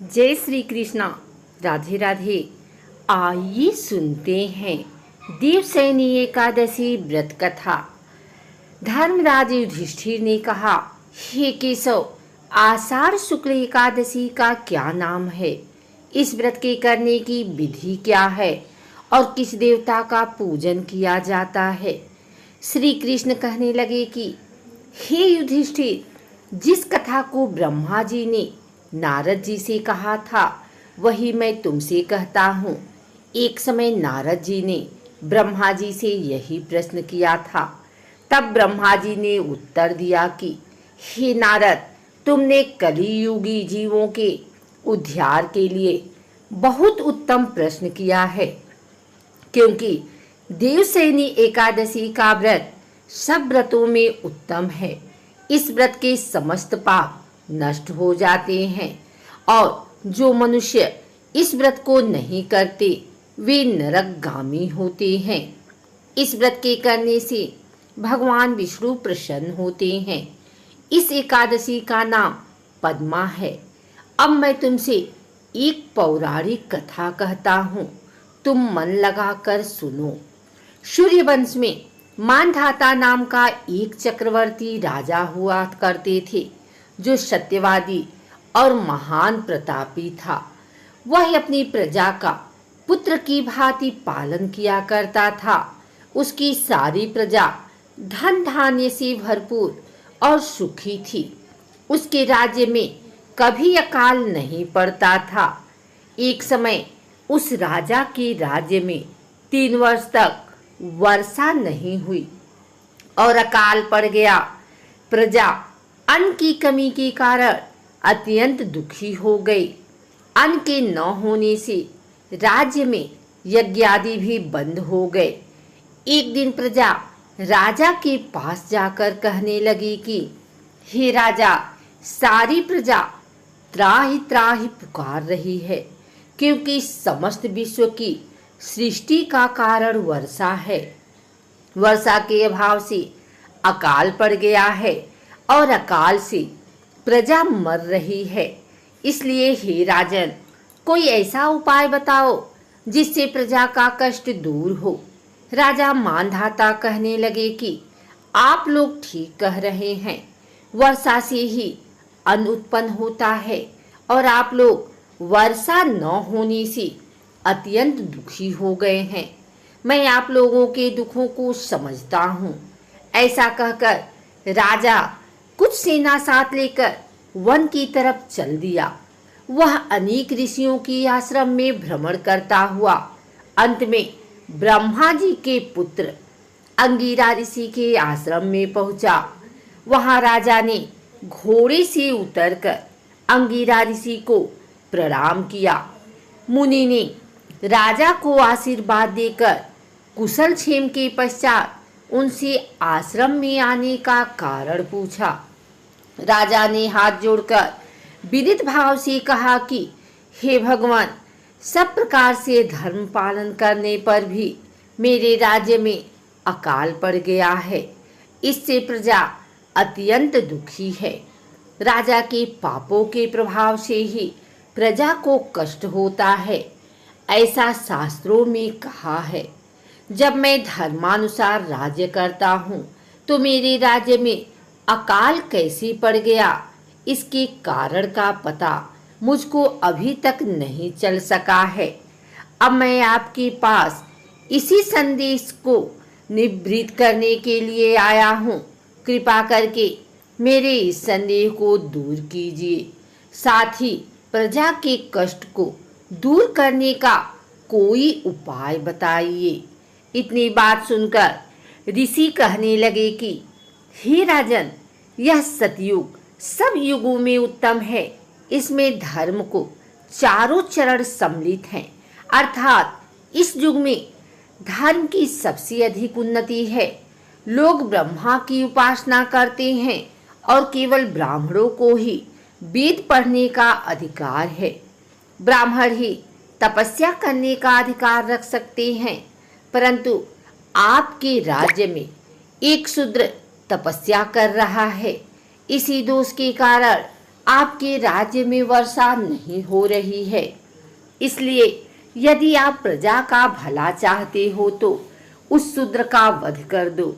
जय श्री कृष्णा। राधे राधे। आइए सुनते हैं देवसैनी एकादशी व्रत कथा। धर्मराज युधिष्ठिर ने कहा, हे केशव, आषाढ़ शुक्ल एकादशी का क्या नाम है? इस व्रत के करने की विधि क्या है और किस देवता का पूजन किया जाता है? श्री कृष्ण कहने लगे कि हे युधिष्ठिर, जिस कथा को ब्रह्मा जी ने नारद जी से कहा था वही मैं तुमसे कहता हूँ। एक समय नारद जी ने ब्रह्मा जी से यही प्रश्न किया था। तब ब्रह्मा जी ने उत्तर दिया कि हे नारद, तुमने कलियुगी जीवों के उद्धार के लिए बहुत उत्तम प्रश्न किया है, क्योंकि देवसैनी एकादशी का व्रत सब व्रतों में उत्तम है। इस व्रत के समस्त पाप नष्ट हो जाते हैं और जो मनुष्य इस व्रत को नहीं करते वे नरकगामी होते हैं। इस व्रत के करने से भगवान विष्णु प्रसन्न होते हैं। इस एकादशी का नाम पद्मा है। अब मैं तुमसे एक पौराणिक कथा कहता हूँ, तुम मन लगाकर सुनो। सूर्यवंश में मानधाता नाम का एक चक्रवर्ती राजा हुआ करते थे, जो सत्यवादी और महान प्रतापी था। वह अपनी प्रजा का पुत्र की भांति पालन किया करता था। उसकी सारी प्रजा धन धान्य से भरपूर और सुखी थी। उसके राज्य में कभी अकाल नहीं पड़ता था। एक समय उस राजा के राज्य में 3 वर्ष तक वर्षा नहीं हुई और अकाल पड़ गया। प्रजा अन्न की कमी के कारण अत्यंत दुखी हो गई। अन्न के न होने से राज्य में यज्ञ आदि भी बंद हो गए। एक दिन प्रजा राजा के पास जाकर कहने लगी कि हे राजा, सारी प्रजा त्राहि त्राहि पुकार रही है, क्योंकि समस्त विश्व की सृष्टि का कारण वर्षा है। वर्षा के अभाव से अकाल पड़ गया है और अकाल से प्रजा मर रही है। इसलिए हे राजन, कोई ऐसा उपाय बताओ जिससे प्रजा का कष्ट दूर हो। राजा मानधाता कहने लगे कि आप लोग ठीक कह रहे हैं, वर्षा से ही अन्न उत्पन्न होता है और आप लोग वर्षा न होने से अत्यंत दुखी हो गए हैं। मैं आप लोगों के दुखों को समझता हूँ। ऐसा कहकर राजा कुछ सेना साथ लेकर वन की तरफ चल दिया। वह अनेक ऋषियों की आश्रम में भ्रमण करता हुआ अंत में ब्रह्मा जी के पुत्र अंगिरा ऋषि के आश्रम में पहुंचा। वहां राजा ने घोड़े से उतरकर अंगिरा ऋषि को प्रणाम किया। मुनि ने राजा को आशीर्वाद देकर कुशल क्षेम के पश्चात उनसे आश्रम में आने का कारण पूछा। राजा ने हाथ जोड़कर विनीत भाव से कहा कि हे भगवान, सब प्रकार से धर्म पालन करने पर भी मेरे राज्य में अकाल पड़ गया है। इससे प्रजा अत्यंत दुखी है। राजा के पापों के प्रभाव से ही प्रजा को कष्ट होता है, ऐसा शास्त्रों में कहा है। जब मैं धर्मानुसार राज्य करता हूँ तो मेरे राज्य में अकाल कैसे पड़ गया, इसके कारण का पता मुझको अभी तक नहीं चल सका है। अब मैं आपके पास इसी संदेश को निवृत्त करने के लिए आया हूँ। कृपा करके मेरे इस संदेह को दूर कीजिए, साथ ही प्रजा के कष्ट को दूर करने का कोई उपाय बताइए। इतनी बात सुनकर ऋषि कहने लगे कि हे राजन, यह सतयुग सब युगों में उत्तम है। इसमें धर्म को चारों चरण सम्मिलित हैं, अर्थात इस युग में धर्म की सबसे अधिक उन्नति है। लोग ब्रह्मा की उपासना करते हैं और केवल ब्राह्मणों को ही वेद पढ़ने का अधिकार है। ब्राह्मण ही तपस्या करने का अधिकार रख सकते हैं, परंतु आपके राज्य में एक शूद्र तपस्या कर रहा है। इसी दोष के कारण आपके राज्य में वर्षा नहीं हो रही है, इसलिए यदि आप प्रजा का भला चाहते हो तो उस शूद्र का वध कर दो।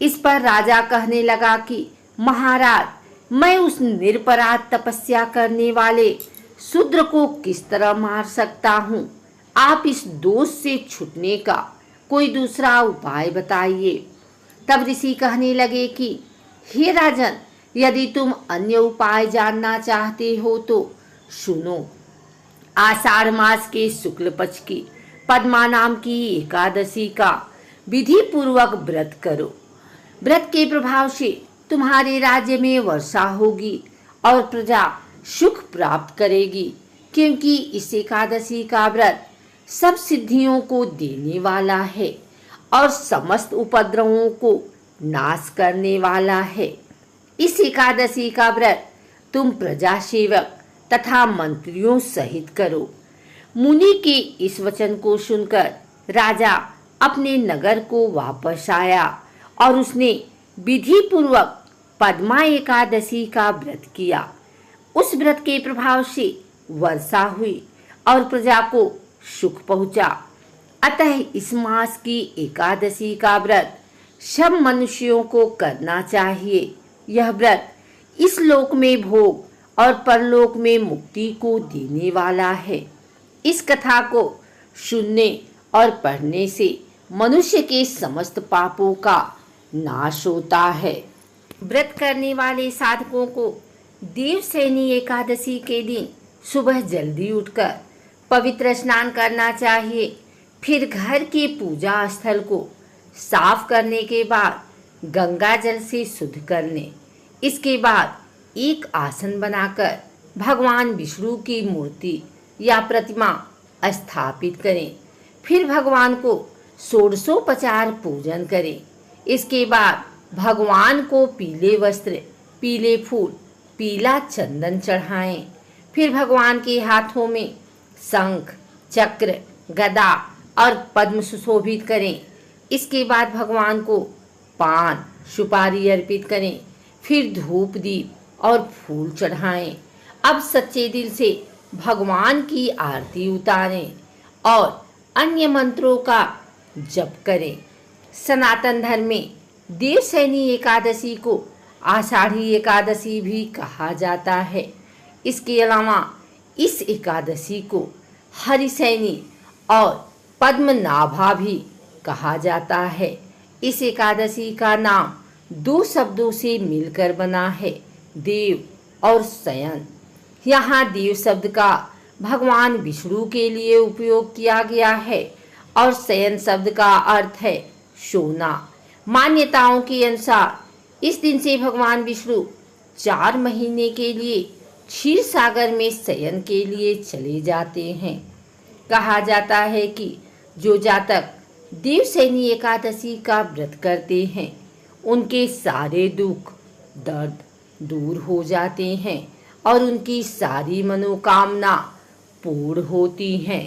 इस पर राजा कहने लगा कि महाराज, मैं उस निरपराध तपस्या करने वाले शूद्र को किस तरह मार सकता हूँ? आप इस दोष से छूटने का कोई दूसरा उपाय बताइए। तब ऋषि कहने लगे कि हे राजन, यदि तुम अन्य उपाय जानना चाहते हो तो सुनो। आषाढ़ मास के शुक्ल पक्ष की पद्मा नाम की एकादशी का विधि पूर्वक व्रत करो। व्रत के प्रभाव से तुम्हारे राज्य में वर्षा होगी और प्रजा सुख प्राप्त करेगी, क्योंकि इस एकादशी का व्रत सब सिद्धियों को देने वाला है और समस्त उपद्रवों को नाश करने वाला है। इस एकादशी का व्रत तुम प्रजा सेवक तथा मंत्रियों सहित करो। मुनि के इस वचन को सुनकर राजा अपने नगर को वापस आया और उसने विधि पूर्वक पद्मा एकादशी का व्रत किया। उस व्रत के प्रभाव से वर्षा हुई और प्रजा को सुख पहुंचा। अतः इस मास की एकादशी का व्रत सब मनुष्यों को करना चाहिए। यह व्रत इस लोक में भोग और परलोक में मुक्ति को देने वाला है। इस कथा को सुनने और पढ़ने से मनुष्य के समस्त पापों का नाश होता है। व्रत करने वाले साधकों को देवसैनी एकादशी के दिन सुबह जल्दी उठकर पवित्र स्नान करना चाहिए। फिर घर के पूजा स्थल को साफ करने के बाद गंगा जल से शुद्ध कर लें। इसके बाद एक आसन बनाकर भगवान विष्णु की मूर्ति या प्रतिमा स्थापित करें। फिर भगवान को षोडशोपचार पूजन करें। इसके बाद भगवान को पीले वस्त्र, पीले फूल, पीला चंदन चढ़ाएं। फिर भगवान के हाथों में शंख, चक्र, गदा और पद्म सुशोभित करें। इसके बाद भगवान को पान, सुपारी अर्पित करें। फिर धूप, दीप और फूल चढ़ाएं। अब सच्चे दिल से भगवान की आरती उतारें और अन्य मंत्रों का जप करें। सनातन धर्म में देवसैनी एकादशी को आषाढ़ी एकादशी भी कहा जाता है। इसके अलावा इस एकादशी को हरिसैनी और पद्मनाभा भी कहा जाता है। इस एकादशी का नाम दो शब्दों से मिलकर बना है, देव और शयन। यहाँ देव शब्द का भगवान विष्णु के लिए उपयोग किया गया है और शयन शब्द का अर्थ है सोना। मान्यताओं के अनुसार इस दिन से भगवान विष्णु 4 महीने के लिए क्षीर सागर में शयन के लिए चले जाते हैं। कहा जाता है कि जो जातक देवसैनी एकादशी का व्रत करते हैं उनके सारे दुख दर्द दूर हो जाते हैं और उनकी सारी मनोकामना पूर्ण होती हैं।